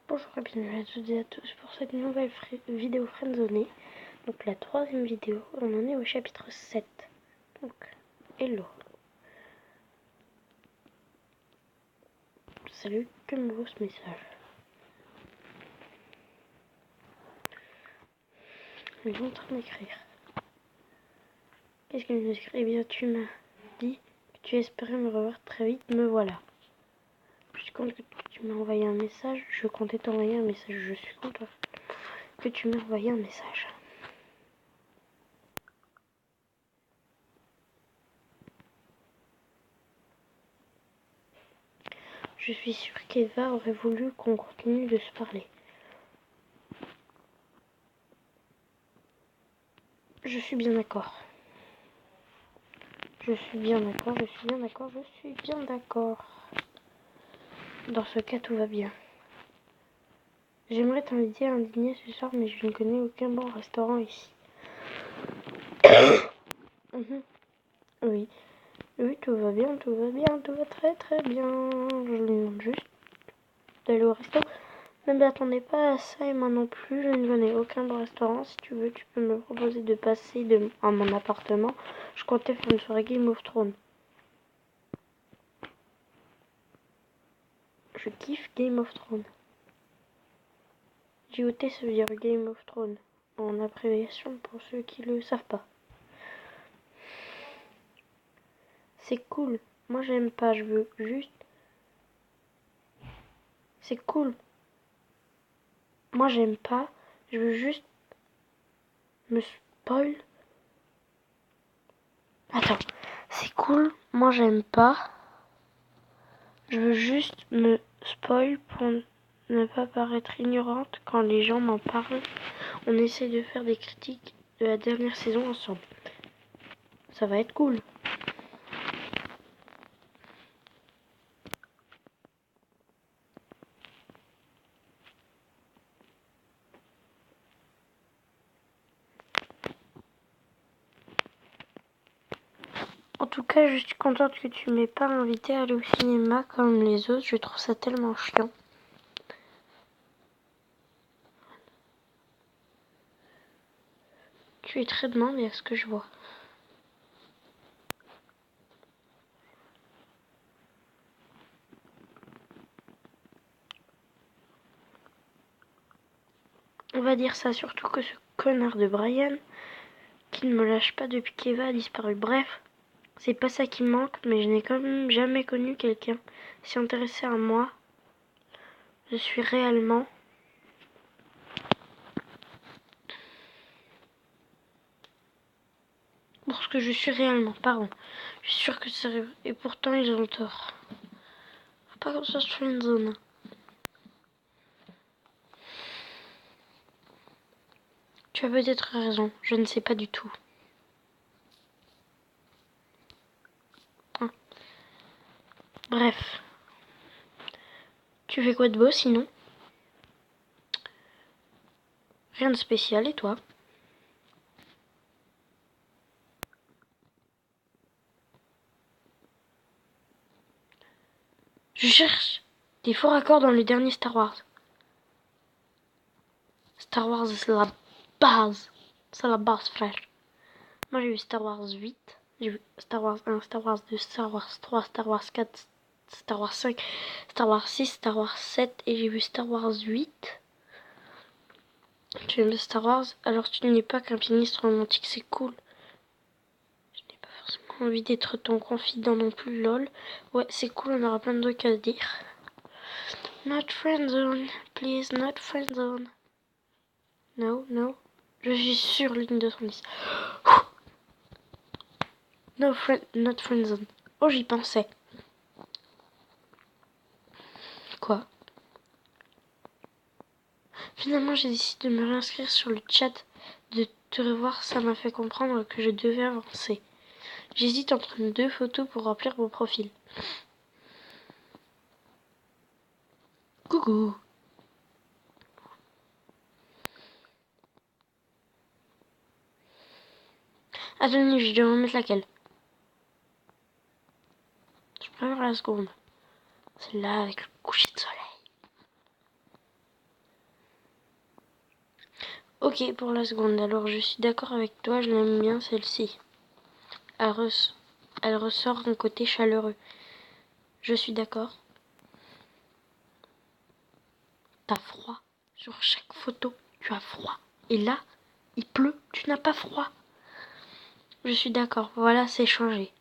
Bonjour et bienvenue à toutes et à tous pour cette nouvelle vidéo friendzonée. Donc la troisième vidéo, on en est au chapitre 7. Donc, hello. Salut, que me vaut ce message? Il est en train d'écrire. Qu'est-ce qu'il nous écrit? Eh bien, tu m'as dit que tu espérais me revoir très vite, me voilà. Je suis contente que tu m'as envoyé un message. Je comptais t'envoyer un message. Je suis contente que tu m'as envoyé un message. Je suis sûre qu'Eva aurait voulu qu'on continue de se parler. Je suis bien d'accord. Je suis bien d'accord. Dans ce cas, tout va bien. J'aimerais t'inviter à un dîner ce soir, mais je ne connais aucun bon restaurant ici. Oui. Oui, tout va bien, tout va très très bien. Je lui demande juste d'aller au resto. Ne m'attendez pas à ça et moi non plus, je ne connais aucun bon restaurant. Si tu veux, tu peux me proposer de passer à mon appartement. Je comptais faire une soirée Game of Thrones. Je kiffe Game of Thrones. GOT, ça veut dire Game of Thrones, en abréviation pour ceux qui le savent pas. C'est cool. Moi j'aime pas, je veux juste... C'est cool. Moi j'aime pas, je veux juste me spoil. Attends, c'est cool. Moi j'aime pas. Je veux juste me spoil pour ne pas paraître ignorante quand les gens m'en parlent. On essaie de faire des critiques de la dernière saison ensemble. Ça va être cool. En tout cas, je suis contente que tu m'aies pas invité à aller au cinéma comme les autres. Je trouve ça tellement chiant. Tu es très demandé à ce que je vois. On va dire ça, surtout que ce connard de Brian, qui ne me lâche pas depuis qu'Eva a disparu. Bref, c'est pas ça qui me manque, mais je n'ai quand même jamais connu quelqu'un si intéressé à moi. Je suis réellement... Parce que je suis réellement, pardon. Je suis sûre que ça arrive. Et pourtant, ils ont tort. Faut pas comme ça se fait une zone. Tu as peut-être raison, je ne sais pas du tout. Hein. Bref. Tu fais quoi de beau sinon? Rien de spécial, et toi? Je cherche des faux raccords dans le dernier Star Wars. Star Wars, c'est la base. C'est la base, frère. Moi, j'ai vu Star Wars 8. J'ai vu Star Wars 1, Star Wars 2, Star Wars 3, Star Wars 4, Star Wars 5, Star Wars 6, Star Wars 7 et j'ai vu Star Wars 8. Tu aimes Star Wars? Alors tu n'es pas qu'un pianiste romantique, c'est cool. Je n'ai pas forcément envie d'être ton confident non plus, lol. Ouais, c'est cool, on aura plein de trucs à se dire. Not friend zone, please, not friend zone. No, no. Je suis sur ligne 210. No friend, not friend zone. Oh, j'y pensais. Quoi? Finalement, j'ai décidé de me réinscrire sur le chat. De te revoir, ça m'a fait comprendre que je devais avancer. J'hésite entre deux photos pour remplir mon profil. Coucou. Attendez, je dois remettre laquelle? Je préfère la seconde. Celle-là avec le coucher de soleil. Ok, pour la seconde. Alors, je suis d'accord avec toi, je l'aime bien celle-ci. Elle, elle ressort un côté chaleureux. Je suis d'accord. T'as froid. Sur chaque photo, tu as froid. Et là, il pleut, tu n'as pas froid. Je suis d'accord, voilà, c'est changé.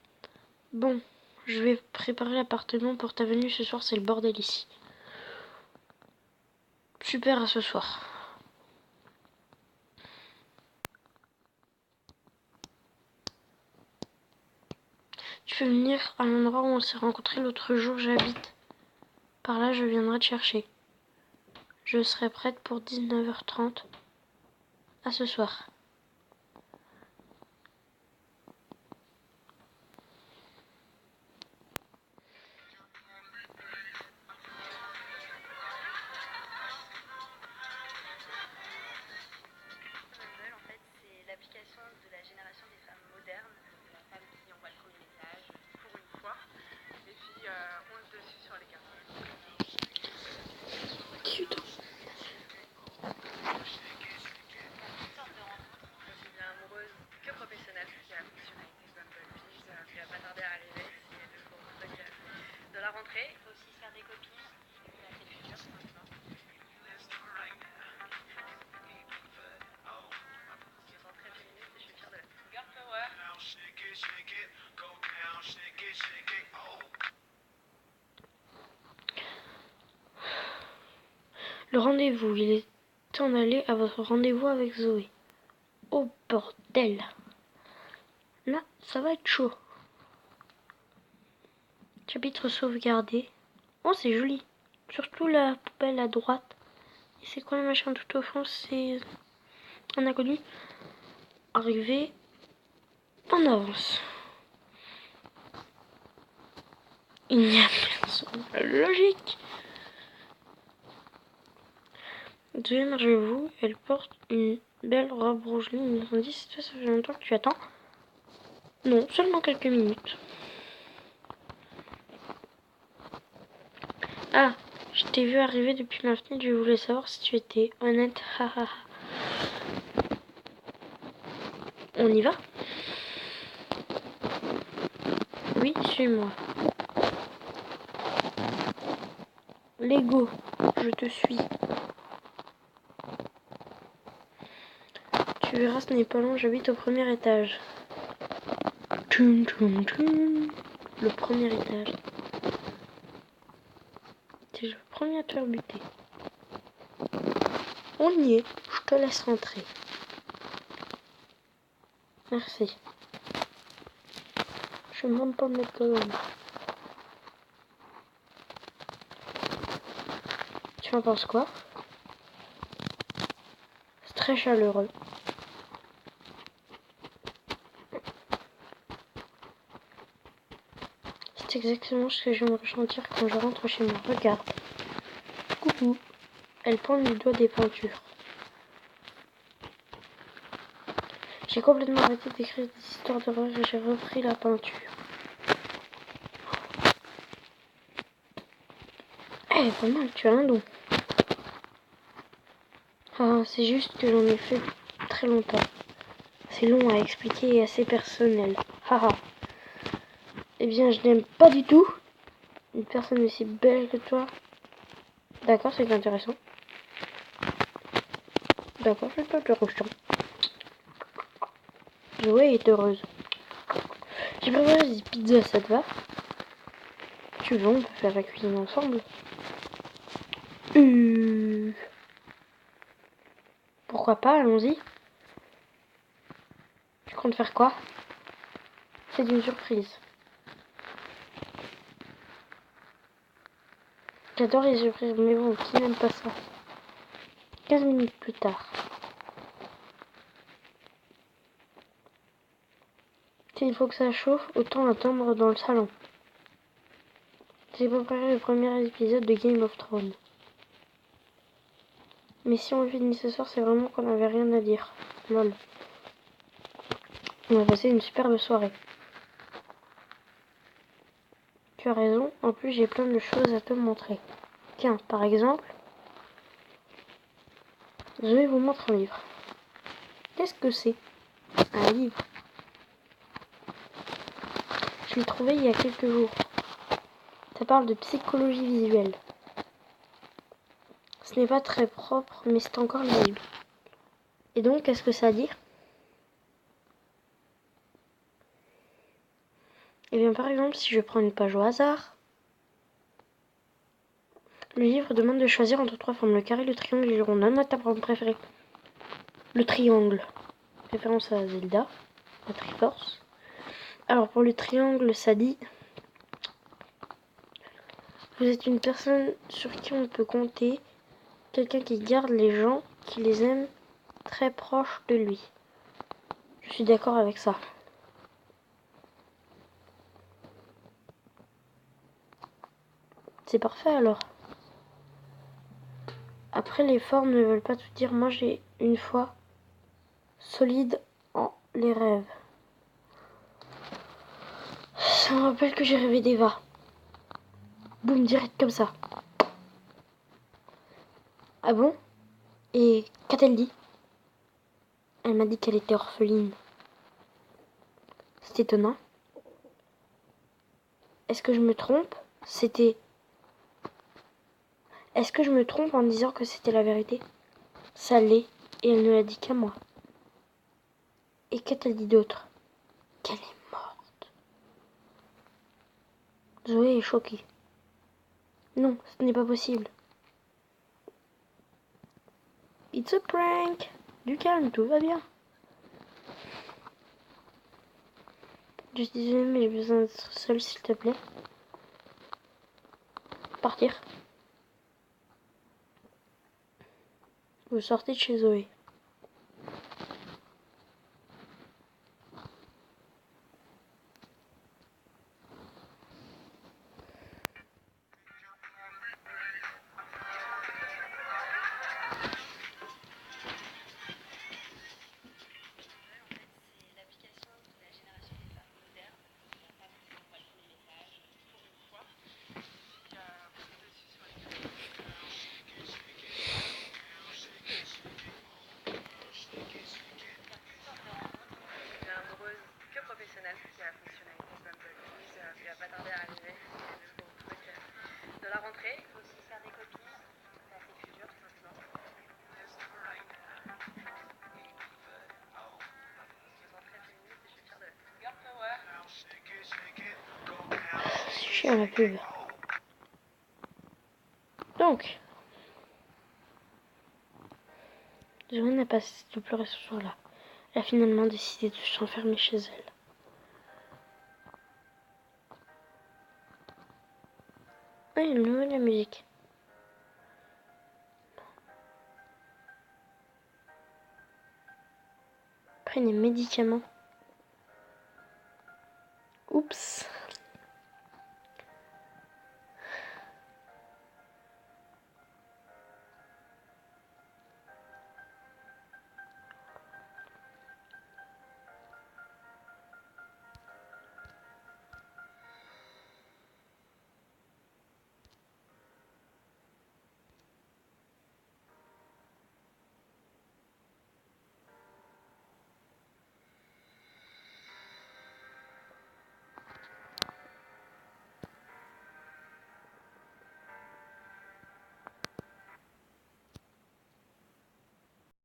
Bon, je vais préparer l'appartement pour ta venue ce soir, c'est le bordel ici. Super, à ce soir. Tu veux venir à l'endroit où on s'est rencontrés l'autre jour, j'habite. Par là, je viendrai te chercher. Je serai prête pour 19h30. À ce soir. En fait, c'est l'application de la génération des femmes modernes. C'est la femme qui envoie le premier message pour une fois. Et puis, on se dessus sur les garçons. Cute. Une sorte de rencontre aussi bien amoureuse que professionnelle qui a fonctionné avec des Bumblebees, qui va pas tarder à arriver. C'est le gros truc de la rentrée. Il faut aussi se faire des copines. C'est le futur maintenant. Je me sens très féministe et je suis fière de la girl power. Le rendez-vous, il est temps d'aller à votre rendez-vous avec Zoé. Oh bordel. Là, ça va être chaud. Chapitre sauvegardé. Oh, c'est joli. Surtout la poubelle à droite. Et c'est quoi le machin tout au fond? C'est un inconnu. Arrivé en avance. Il n'y a personne. Logique. Deviendrez-vous, elle porte une belle robe rouge ligne 1910. Toi, ça fait longtemps que tu attends? Non, seulement quelques minutes. Ah, je t'ai vu arriver depuis ma fenêtre, je voulais savoir si tu étais honnête. On y va? Oui, suis-moi. Lego, je te suis. Tu verras, ce n'est pas long, j'habite au premier étage. Tchoum, tchoum, tchoum. Le premier étage. C'est le premier à te faire buter. On y est, je te laisse rentrer. Merci. Je ne demande pas de mettre colonne. Tu en penses quoi? C'est très chaleureux. C'est exactement ce que je vais me ressentir quand je rentre chez moi. Regarde. Coucou. Elle pointe du doigt des peintures. J'ai complètement arrêté d'écrire des histoires d'horreur et j'ai repris la peinture. Eh, pas mal, tu as un don. Ah, c'est juste que j'en ai fait très longtemps. C'est long à expliquer et assez personnel. Haha. Eh bien, je n'aime pas du tout une personne aussi belle que toi. D'accord, c'est intéressant. D'accord, c'est intéressant. Zoé est heureuse. J'ai préparé des pizzas, ça te va? Tu veux, on peut faire la cuisine ensemble. Pourquoi pas, allons-y. Tu comptes faire quoi? C'est une surprise. J'adore les surprises, mais bon, qui n'aime pas ça? 15 minutes plus tard. S'il faut que ça chauffe, autant attendre dans le salon. J'ai préparé le premier épisode de Game of Thrones. Mais si on le finit ce soir, c'est vraiment qu'on n'avait rien à dire. Lol. On va passer une superbe soirée. Tu as raison, en plus j'ai plein de choses à te montrer. Tiens, par exemple, Zoé vous montre un livre. Qu'est-ce que c'est? Un livre. Je l'ai trouvé il y a quelques jours. Ça parle de psychologie visuelle. Ce n'est pas très propre, mais c'est encore la Bible. Et donc, qu'est-ce que ça dit? Eh bien, par exemple, si je prends une page au hasard, le livre demande de choisir entre 3 formes, le carré, le triangle et le rond. Donne-moi ta forme préférée. Le triangle. Référence à Zelda, la Triforce. Alors, pour le triangle, ça dit: vous êtes une personne sur qui on peut compter, quelqu'un qui garde les gens, qui les aime, très proche de lui. Je suis d'accord avec ça. C'est parfait alors. Après, les formes ne veulent pas tout dire. Moi, j'ai une foi solide en les rêves. Ça me rappelle que j'ai rêvé d'Eva. Boum, direct comme ça. Ah bon? Et qu'a-t-elle dit? Elle m'a dit qu'elle était orpheline. C'est étonnant. Est-ce que je me trompe? Est-ce que je me trompe en disant que c'était la vérité? Ça l'est, et elle ne l'a dit qu'à moi. Et qu'a-t-elle dit d'autre? Qu'elle est morte. Zoé est choquée. Non, ce n'est pas possible. It's a prank. Du calme, tout va bien. Je suis désolée, mais j'ai besoin d'être seule, s'il te plaît. Partir. Vous sortez de chez Zoé. C'est l'application de la génération des femmes modernes. Il n'y a pas forcément pas tous les messages, pour une fois. Et puis, dessus sur les réseaux. Une amoureuse que professionnelle qui a fonctionnalité Bumble Blues, qui va pas tarder à arriver. C'est le gros truc de la rentrée. Il faut aussi se faire des copines. C'est assez plus dur, tout simplement. Je me sens très féministe et je suis fière de girl power. C'est chiant la pub. Donc, Zoé n'a pas cessé de pleurer ce soir-là. Elle a finalement décidé de s'enfermer chez elle. Ah, il y a de nouveau de la musique. Prenez des médicaments.